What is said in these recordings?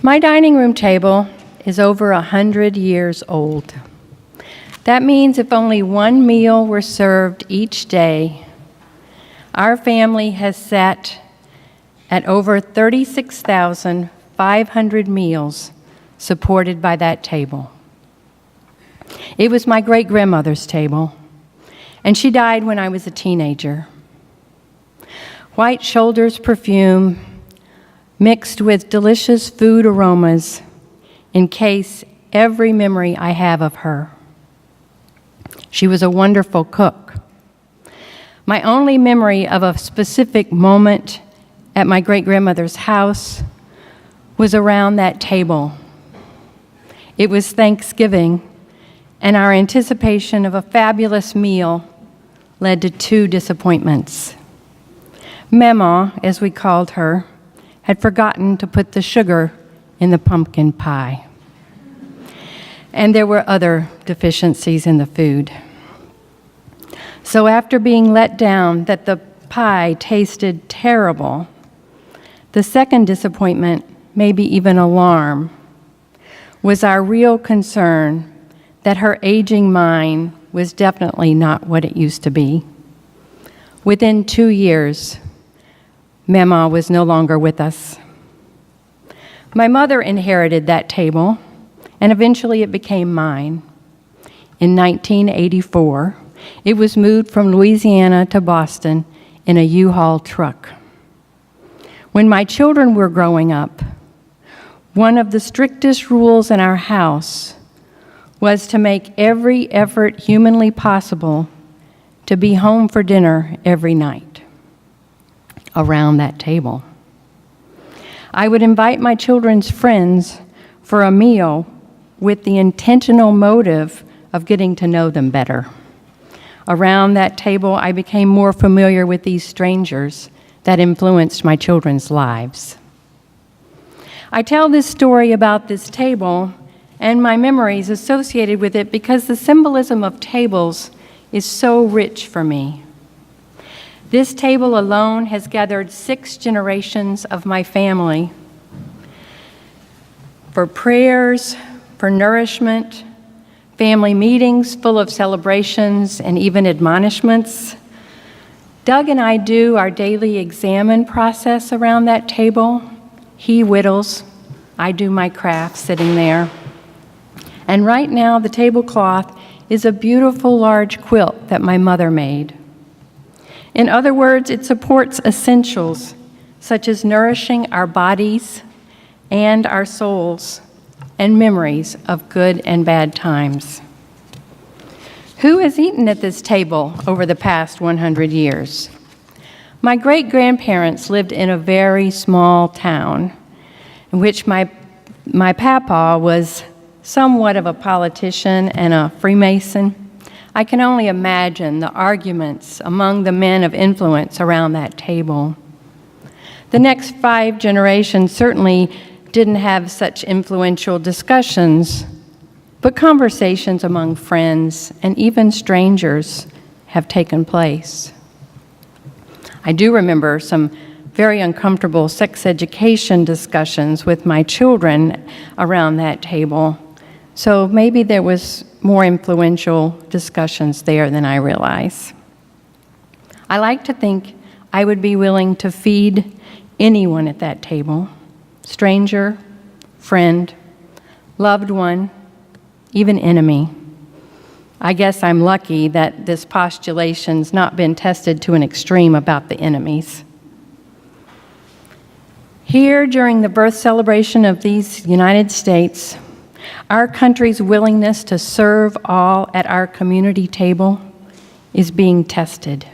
My dining room table is over 100 years old. That means if only one meal were served each day, our family has sat at over 36,500 meals supported by that table. It was my great-grandmother's table, and she died when I was a teenager. White Shoulders perfume mixed with delicious food aromas encase every memory I have of her. She was a wonderful cook. My only memory of a specific moment at my great-grandmother's house was around that table. It was Thanksgiving, and our anticipation of a fabulous meal led to two disappointments. Mama, as we called her, had forgotten to put the sugar in the pumpkin pie. And there were other deficiencies in the food. So after being let down that the pie tasted terrible, the second disappointment, maybe even alarm, was our real concern that her aging mind was definitely not what it used to be. Within 2 years, Mama was no longer with us. My mother inherited that table, and eventually it became mine. In 1984, it was moved from Louisiana to Boston in a U-Haul truck. When my children were growing up, one of the strictest rules in our house was to make every effort humanly possible to be home for dinner every night around that table. I would invite my children's friends for a meal with the intentional motive of getting to know them better. Around that table, I became more familiar with these strangers that influenced my children's lives. I tell this story about this table and my memories associated with it because the symbolism of tables is so rich for me. This table alone has gathered 6 generations of my family for prayers, for nourishment, family meetings full of celebrations and even admonishments. Doug and I do our daily examine process around that table. He whittles, I do my craft sitting there. And right now, the tablecloth is a beautiful large quilt that my mother made. In other words, it supports essentials such as nourishing our bodies and our souls and memories of good and bad times. Who has eaten at this table over the past 100 years? My great-grandparents lived in a very small town in which my papa was somewhat of a politician and a Freemason. I can only imagine the arguments among the men of influence around that table. The next 5 generations certainly didn't have such influential discussions, but conversations among friends and even strangers have taken place. I do remember some very uncomfortable sex education discussions with my children around that table, so maybe there was more influential discussions there than I realize. I like to think I would be willing to feed anyone at that table, stranger, friend, loved one, even enemy. I guess I'm lucky that this postulation's not been tested to an extreme about the enemies. Here, during the birth celebration of these United States, our country's willingness to serve all at our community table is being tested.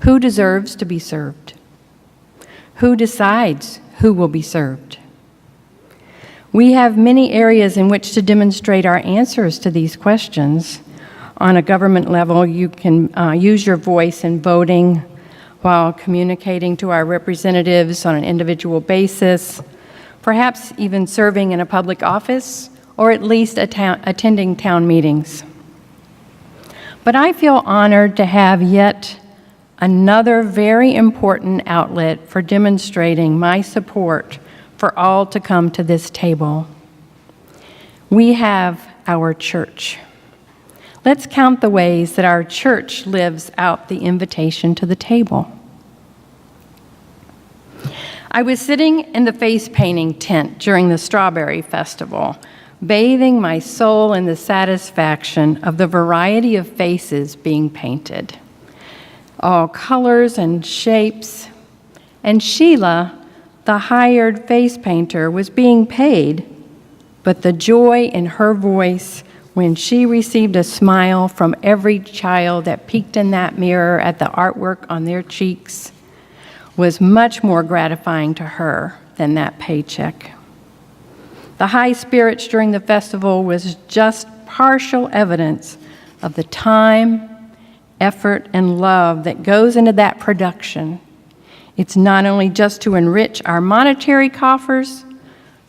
Who deserves to be served? Who decides who will be served? We have many areas in which to demonstrate our answers to these questions. On a government level, you can use your voice in voting while communicating to our representatives on an individual basis, perhaps even serving in a public office, or at least attending town meetings. But I feel honored to have yet another very important outlet for demonstrating my support for all to come to this table. We have our church. Let's count the ways that our church lives out the invitation to the table. I was sitting in the face painting tent during the Strawberry Festival, bathing my soul in the satisfaction of the variety of faces being painted, all colors and shapes. And Sheila, the hired face painter, was being paid, but the joy in her voice when she received a smile from every child that peeked in that mirror at the artwork on their cheeks was much more gratifying to her than that paycheck. The high spirits during the festival was just partial evidence of the time, effort, and love that goes into that production. It's not only just to enrich our monetary coffers,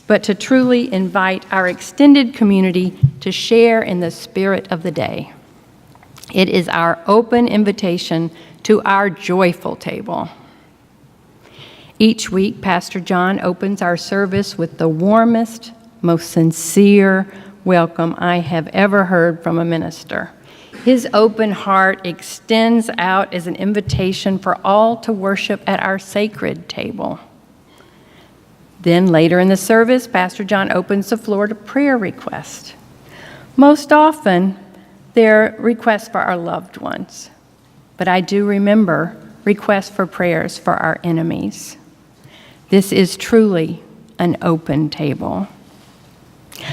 but to truly invite our extended community to share in the spirit of the day. It is our open invitation to our joyful table. Each week, Pastor John opens our service with the warmest, most sincere welcome I have ever heard from a minister. His open heart extends out as an invitation for all to worship at our sacred table. Then later in the service, Pastor John opens the floor to prayer requests. Most often, they're requests for our loved ones, but I do remember requests for prayers for our enemies. This is truly an open table.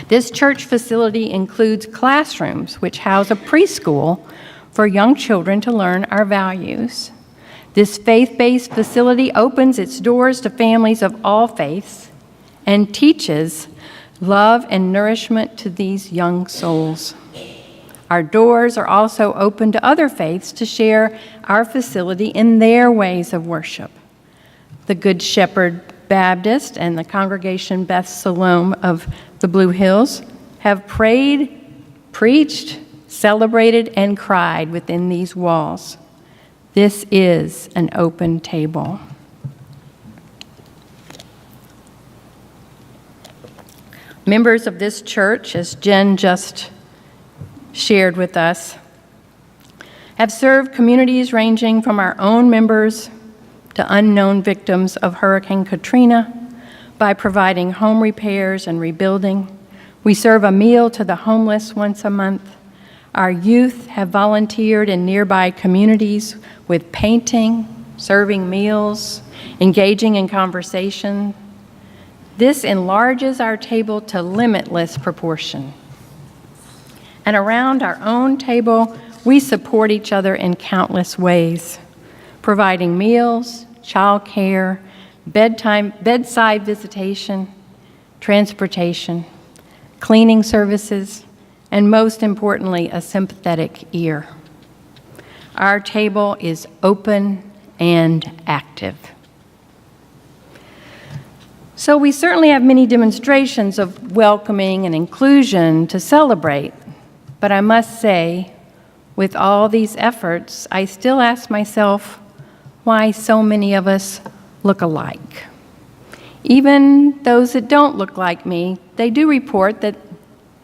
This church facility includes classrooms which house a preschool for young children to learn our values. This faith-based facility opens its doors to families of all faiths and teaches love and nourishment to these young souls. Our doors are also open to other faiths to share our facility in their ways of worship. The Good Shepherd Baptist and the Congregation Beth Salome of the Blue Hills have prayed, preached, celebrated, and cried within these walls. This is an open table. Members of this church, as Jen just shared with us, have served communities ranging from our own members to unknown victims of Hurricane Katrina by providing home repairs and rebuilding. We serve a meal to the homeless once a month. Our youth have volunteered in nearby communities with painting, serving meals, engaging in conversation. This enlarges our table to limitless proportion. And around our own table, we support each other in countless ways, providing meals, childcare, bedside visitation, transportation, cleaning services, and most importantly, a sympathetic ear. Our table is open and active. So we certainly have many demonstrations of welcoming and inclusion to celebrate, but I must say, with all these efforts, I still ask myself why so many of us look alike. Even those that don't look like me, they do report that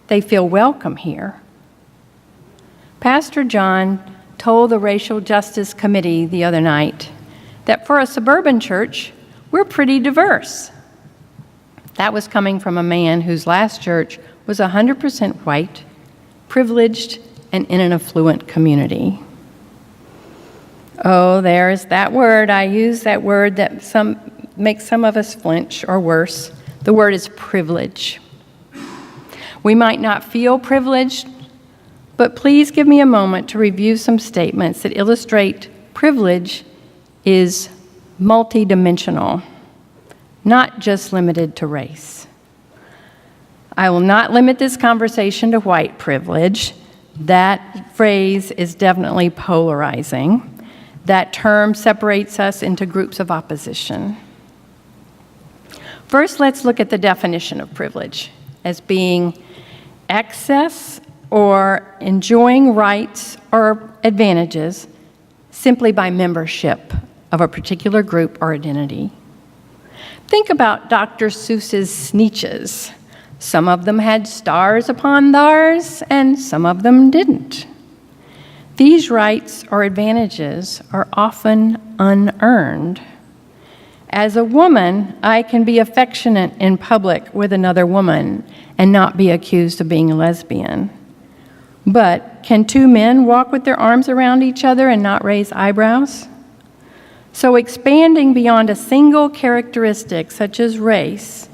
they feel welcome here. Pastor John told the Racial Justice Committee the other night that for a suburban church, we're pretty diverse. That was coming from a man whose last church was 100% white, privileged, and in an affluent community. Oh, there's that word. I use that word that makes some of us flinch, or worse. The word is privilege. We might not feel privileged, but please give me a moment to review some statements that illustrate privilege is multidimensional, not just limited to race. I will not limit this conversation to white privilege. That phrase is definitely polarizing. That term separates us into groups of opposition. First, let's look at the definition of privilege as being access or enjoying rights or advantages simply by membership of a particular group or identity. Think about Dr. Seuss's Sneetches. Some of them had stars upon theirs, and some of them didn't. These rights or advantages are often unearned. As a woman, I can be affectionate in public with another woman and not be accused of being a lesbian. But can two men walk with their arms around each other and not raise eyebrows? So expanding beyond a single characteristic, such as race,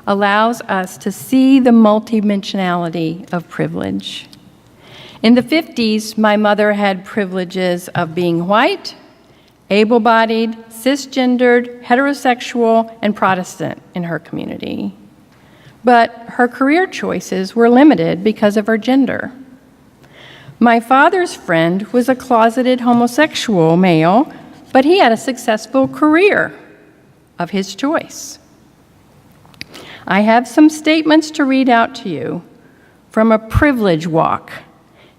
allows us to see the multidimensionality of privilege. In the 50s, my mother had privileges of being white, able-bodied, cisgendered, heterosexual, and Protestant in her community. But her career choices were limited because of her gender. My father's friend was a closeted homosexual male, but he had a successful career of his choice. I have some statements to read out to you from a privilege walk.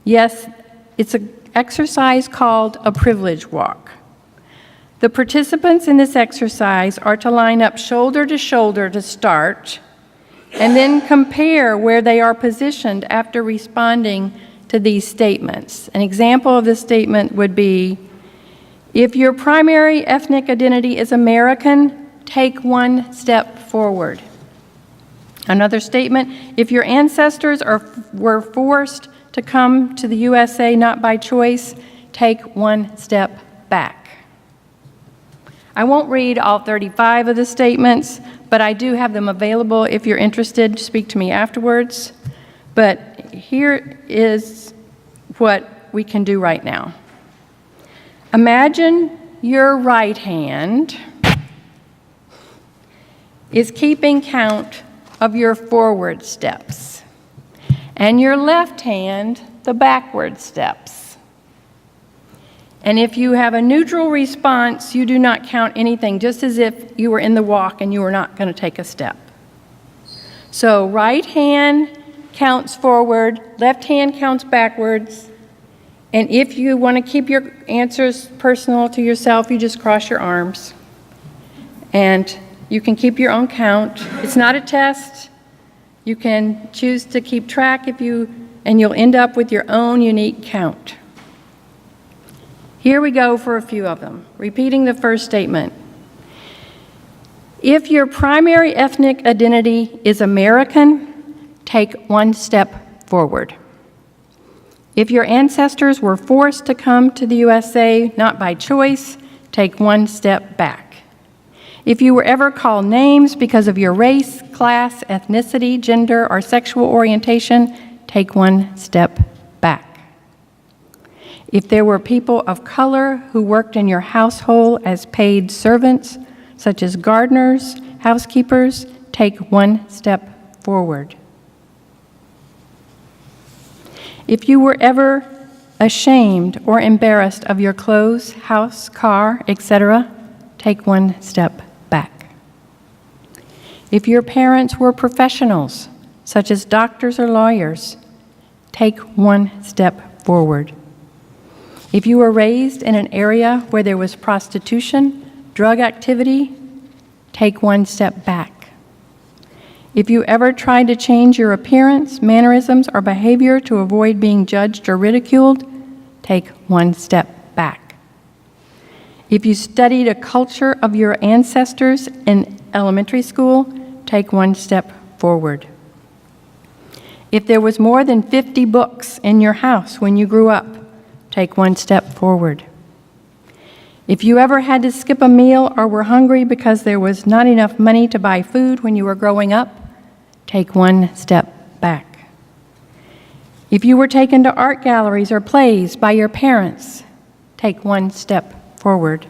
Yes, it's an exercise called a privilege walk. The participants in this exercise are to line up shoulder to shoulder to start, and then compare where they are positioned after responding to these statements. An example of this statement would be, if your primary ethnic identity is American, take one step forward. Another statement, if your ancestors were forced to come to the USA not by choice, take one step back. I won't read all 35 of the statements, but I do have them available if you're interested. Speak to me afterwards. But here is what we can do right now. Imagine your right hand is keeping count of your forward steps, and your left hand the backward steps. And if you have a neutral response, you do not count anything, just as if you were in the walk and you were not going to take a step. So right hand counts forward, left hand counts backwards, and if you want to keep your answers personal to yourself, you just cross your arms. And you can keep your own count. It's not a test. You can choose to keep track and you'll end up with your own unique count. Here we go for a few of them. Repeating the first statement. If your primary ethnic identity is American, take one step forward. If your ancestors were forced to come to the USA not by choice, take one step back. If you were ever called names because of your race, class, ethnicity, gender, or sexual orientation, take one step back. If there were people of color who worked in your household as paid servants, such as gardeners, housekeepers, take one step forward. If you were ever ashamed or embarrassed of your clothes, house, car, etc., take one step back. If your parents were professionals, such as doctors or lawyers, take one step forward. If you were raised in an area where there was prostitution, drug activity, take one step back. If you ever tried to change your appearance, mannerisms, or behavior to avoid being judged or ridiculed, take one step back. If you studied a culture of your ancestors in elementary school, take one step forward. If there was more than 50 books in your house when you grew up, take one step forward. If you ever had to skip a meal or were hungry because there was not enough money to buy food when you were growing up, take one step back. If you were taken to art galleries or plays by your parents, take one step forward.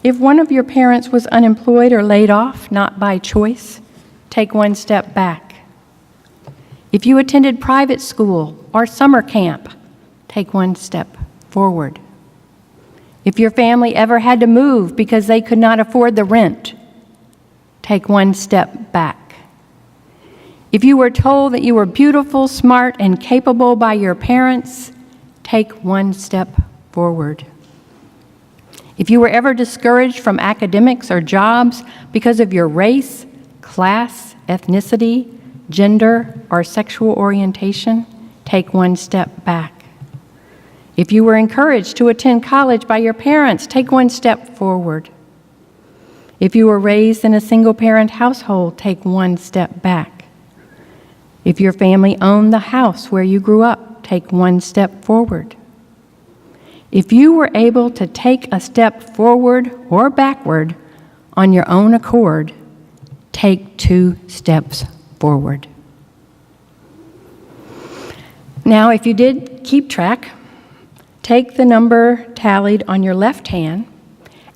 If one of your parents was unemployed or laid off, not by choice, take one step back. If you attended private school or summer camp, take one step forward. If your family ever had to move because they could not afford the rent, take one step back. If you were told that you were beautiful, smart, and capable by your parents, take one step forward. If you were ever discouraged from academics or jobs because of your race, class, ethnicity, gender, or sexual orientation, take one step back. If you were encouraged to attend college by your parents, take one step forward. If you were raised in a single-parent household, take one step back. If your family owned the house where you grew up, take one step forward. If you were able to take a step forward or backward on your own accord, take 2 steps forward. Now, if you did keep track, take the number tallied on your left hand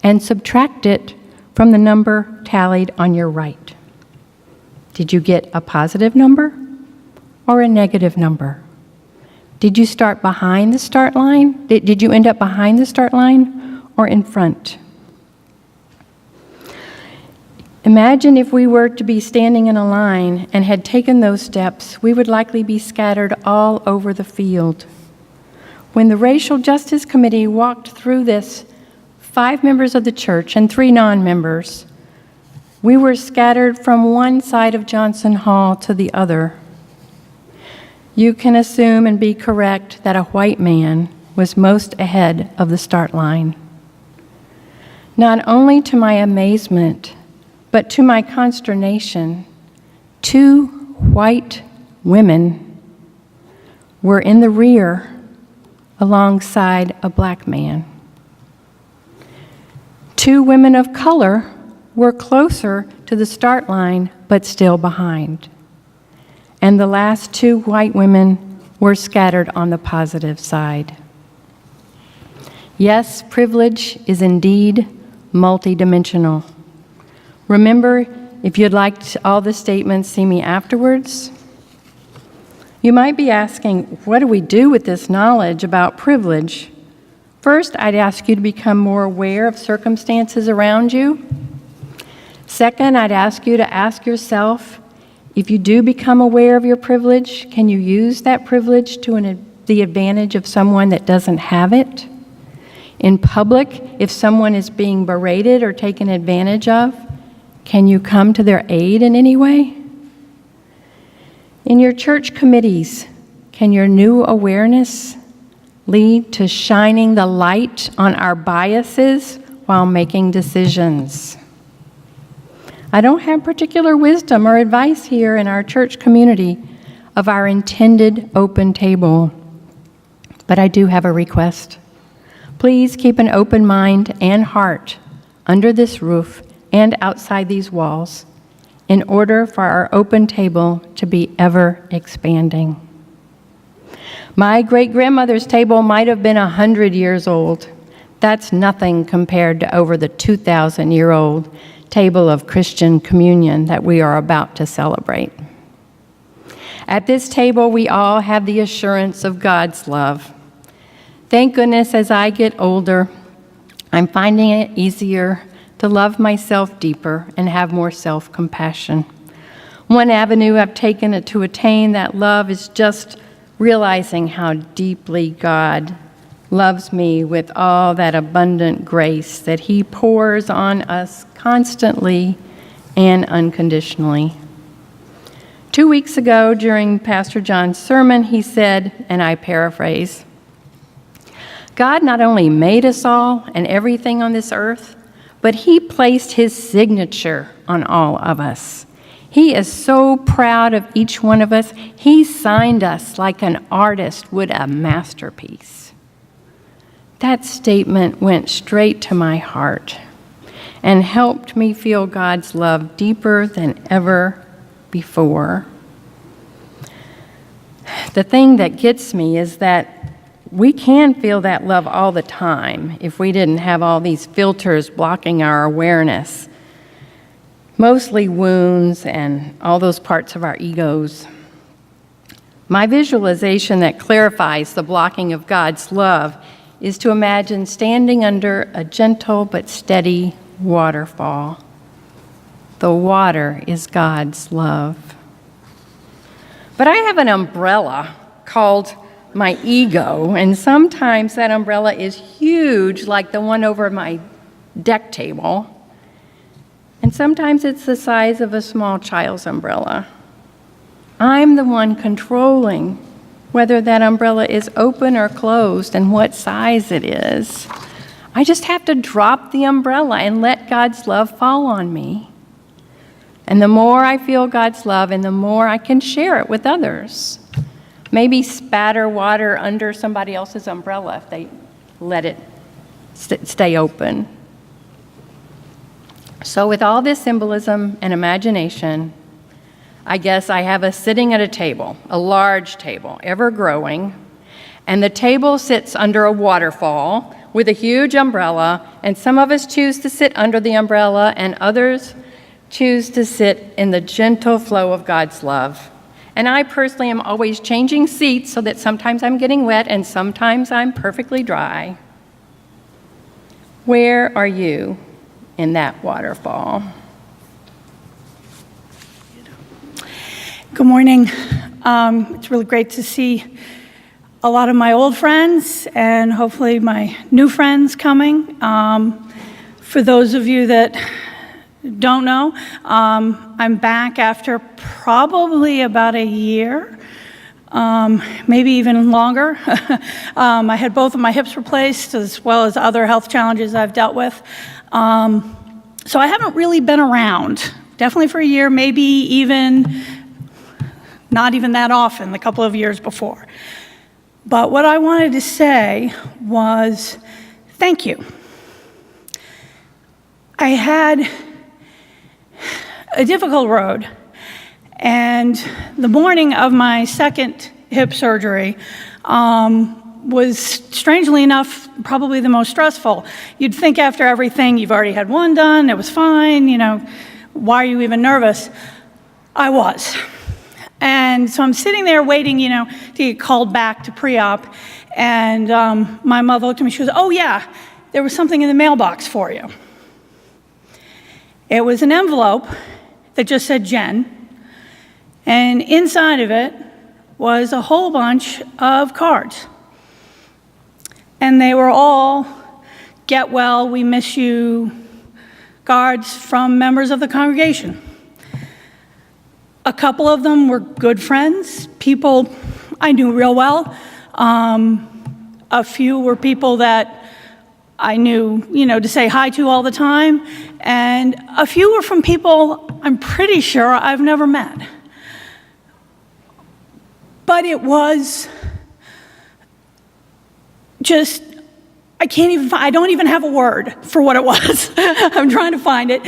and subtract it from the number tallied on your right. Did you get a positive number or a negative number? Did you start behind the start line? Did you end up behind the start line or in front? Imagine if we were to be standing in a line and had taken those steps, we would likely be scattered all over the field. When the Racial Justice Committee walked through this, 5 members of the church and 3 non-members, we were scattered from one side of Johnson Hall to the other. You can assume and be correct that a white man was most ahead of the start line. Not only to my amazement, but to my consternation, 2 white women were in the rear alongside a black man. 2 women of color were closer to the start line, but still behind. And the last 2 white women were scattered on the positive side. Yes, privilege is indeed multidimensional. Remember, if you'd like all the statements, see me afterwards. You might be asking, what do we do with this knowledge about privilege? First, I'd ask you to become more aware of circumstances around you. Second, I'd ask you to ask yourself, if you do become aware of your privilege, can you use that privilege to the advantage of someone that doesn't have it? In public, if someone is being berated or taken advantage of, can you come to their aid in any way? In your church committees, can your new awareness lead to shining the light on our biases while making decisions? I don't have particular wisdom or advice here in our church community of our intended open table, but I do have a request. Please keep an open mind and heart under this roof and outside these walls in order for our open table to be ever expanding. My great-grandmother's table might have been 100 years old. That's nothing compared to over the 2,000-year-old table of Christian communion that we are about to celebrate. At this table, we all have the assurance of God's love. Thank goodness, as I get older, I'm finding it easier to love myself deeper and have more self-compassion. One avenue I've taken to attain that love is just realizing how deeply God loves me with all that abundant grace that He pours on us constantly and unconditionally. 2 weeks ago, during Pastor John's sermon, he said, and I paraphrase, God not only made us all and everything on this earth, but He placed His signature on all of us. He is so proud of each one of us. He signed us like an artist would a masterpiece. That statement went straight to my heart and helped me feel God's love deeper than ever before. The thing that gets me is that we can feel that love all the time if we didn't have all these filters blocking our awareness. Mostly wounds and all those parts of our egos. My visualization that clarifies the blocking of God's love is to imagine standing under a gentle but steady waterfall. The water is God's love. But I have an umbrella called my ego, and sometimes that umbrella is huge, like the one over my deck table. And sometimes it's the size of a small child's umbrella. I'm the one controlling whether that umbrella is open or closed and what size it is. I just have to drop the umbrella and let God's love fall on me. And the more I feel God's love, and the more I can share it with others. Maybe spatter water under somebody else's umbrella if they let it stay open. So with all this symbolism and imagination, I guess I have us sitting at a table, a large table, ever growing, and the table sits under a waterfall with a huge umbrella, and some of us choose to sit under the umbrella, and others choose to sit in the gentle flow of God's love. And I personally am always changing seats so that sometimes I'm getting wet and sometimes I'm perfectly dry. Where are you in that waterfall? Good morning. It's really great to see a lot of my old friends and hopefully my new friends coming. For those of you that don't know, I'm back after probably about a year, maybe even longer. I had both of my hips replaced as well as other health challenges I've dealt with. So I haven't really been around, definitely for a year, maybe even not even that often, the couple of years before. But what I wanted to say was thank you. I had a difficult road, and the morning of my second hip surgery was, strangely enough, probably the most stressful. You'd think after everything, you've already had one done, it was fine, why are you even nervous? I was. And so I'm sitting there waiting, to get called back to pre-op, and my mother looked at me, she goes, "Oh yeah, there was something in the mailbox for you." It was an envelope that just said Jen, and inside of it was a whole bunch of cards. And they were all, "Get well, we miss you," cards from members of the congregation. A couple of them were good friends, people I knew real well. A few were people that I knew, to say hi to all the time. And a few were from people I'm pretty sure I've never met. But it was just, I don't even have a word for what it was. I'm trying to find it.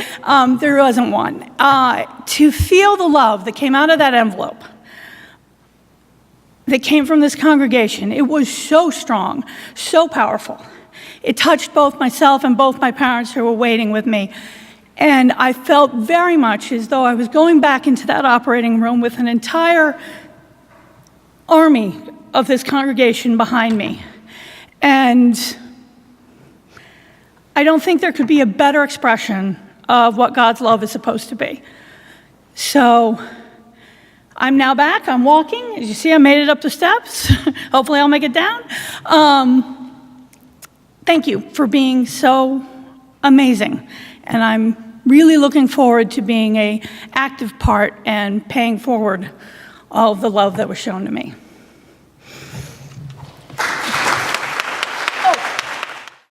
There wasn't one. To feel the love that came out of that envelope, that came from this congregation, it was so strong, so powerful. It touched both myself and both my parents who were waiting with me. And I felt very much as though I was going back into that operating room with an entire army of this congregation behind me. And I don't think there could be a better expression of what God's love is supposed to be. So I'm now back, I'm walking. As you see, I made it up the steps. Hopefully I'll make it down. Thank you for being so amazing. And I'm really looking forward to being an active part and paying forward all of the love that was shown to me.